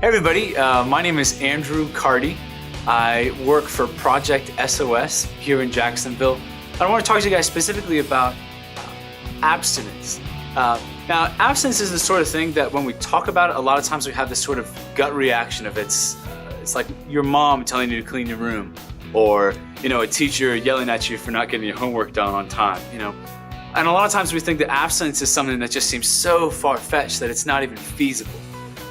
everybody, my name is Andrew Carty. I work for Project SOS here in Jacksonville. I want to talk to you guys specifically about abstinence. Now, abstinence is the sort of thing that when we talk about it, a lot of times we have this sort of gut reaction of it's like your mom telling you to clean your room, or a teacher yelling at you for not getting your homework done on time. And a lot of times we think that abstinence is something that just seems so far-fetched that it's not even feasible.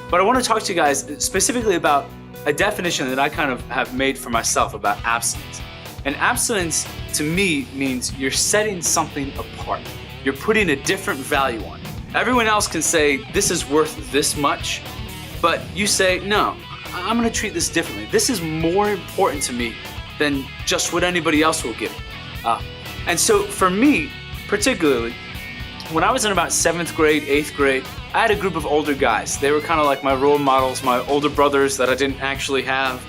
But I want to talk to you guys specifically about a definition that I kind of have made for myself about abstinence. And abstinence to me means you're setting something apart. You're putting a different value on it. Everyone else can say, this is worth this much, but you say, no, I'm going to treat this differently. This is more important to me than just what anybody else will give. And so for me, particularly, when I was in about 7th grade, 8th grade, I had a group of older guys. They were kind of like my role models, my older brothers that I didn't actually have.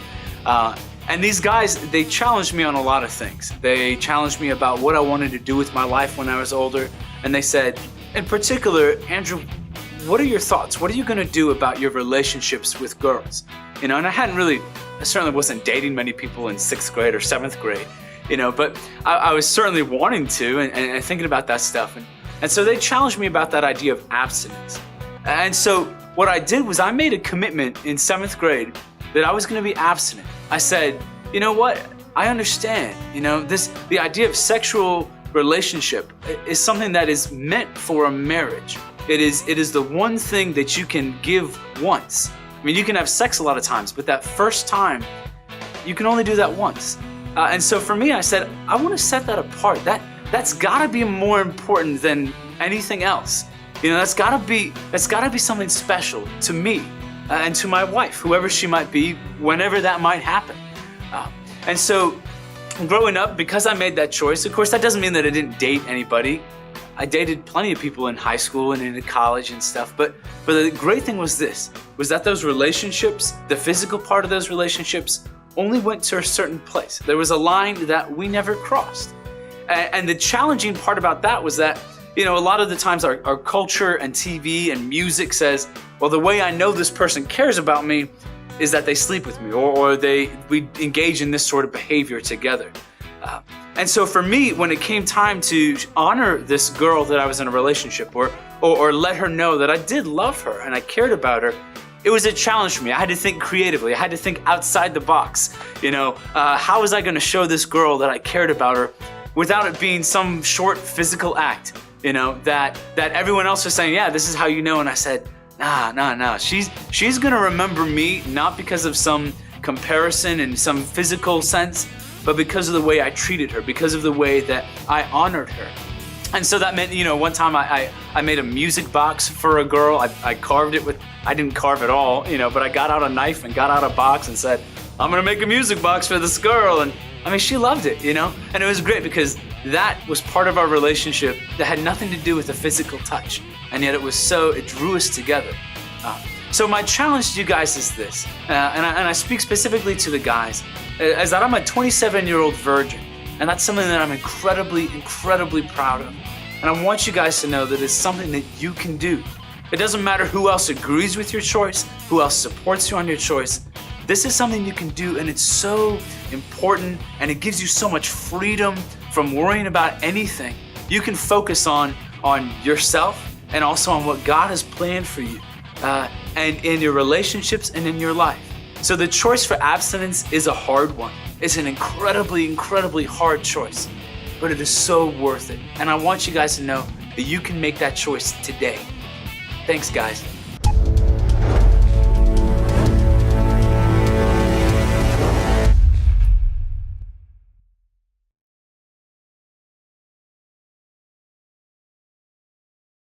And these guys, they challenged me on a lot of things. They challenged me about what I wanted to do with my life when I was older. And they said, in particular, Andrew, what are your thoughts? What are you going to do about your relationships with girls? And I certainly wasn't dating many people in 6th grade or 7th grade, but I was certainly wanting to and thinking about that stuff. And so they challenged me about that idea of abstinence. And so what I did was I made a commitment in 7th grade that I was going to be abstinent. I said, you know what? I understand, the idea of sexual relationship is something that is meant for a marriage. It is the one thing that you can give once. I mean, you can have sex a lot of times, but that first time, you can only do that once. And so for me, I said, I want to set that apart. That's got to be more important than anything else. That's got to be something special to me and to my wife, whoever she might be, whenever that might happen. And so growing up, because I made that choice, of course, that doesn't mean that I didn't date anybody. I dated plenty of people in high school and into college and stuff. But the great thing was that those relationships, the physical part of those relationships, only went to a certain place. There was a line that we never crossed. And the challenging part about that was that, a lot of the times our culture and TV and music says, well, the way I know this person cares about me is that they sleep with me or we engage in this sort of behavior together. And so for me, when it came time to honor this girl that I was in a relationship or let her know that I did love her and I cared about her, it was a challenge for me. I had to think creatively. I had to think outside the box. How was I going to show this girl that I cared about her without it being some short physical act, that everyone else was saying, yeah, this is how you know. And I said, nah. She's going to remember me not because of some comparison in some physical sense, but because of the way I treated her, because of the way that I honored her. And so that meant, one time I made a music box for a girl. I carved it I didn't carve at all, but I got out a knife and got out a box and said, I'm going to make a music box for this girl. And I mean, she loved it, and it was great because that was part of our relationship that had nothing to do with the physical touch. And yet it drew us together. So my challenge to you guys is this, and I speak specifically to the guys, is that I'm a 27-year-old virgin. And that's something that I'm incredibly, incredibly proud of. And I want you guys to know that it's something that you can do. It doesn't matter who else agrees with your choice, who else supports you on your choice. This is something you can do, and it's so important, and it gives you so much freedom from worrying about anything. You can focus on yourself and also on what God has planned for you and in your relationships and in your life. So the choice for abstinence is a hard one. It's an incredibly, incredibly hard choice, but it is so worth it. And I want you guys to know that you can make that choice today. Thanks, guys.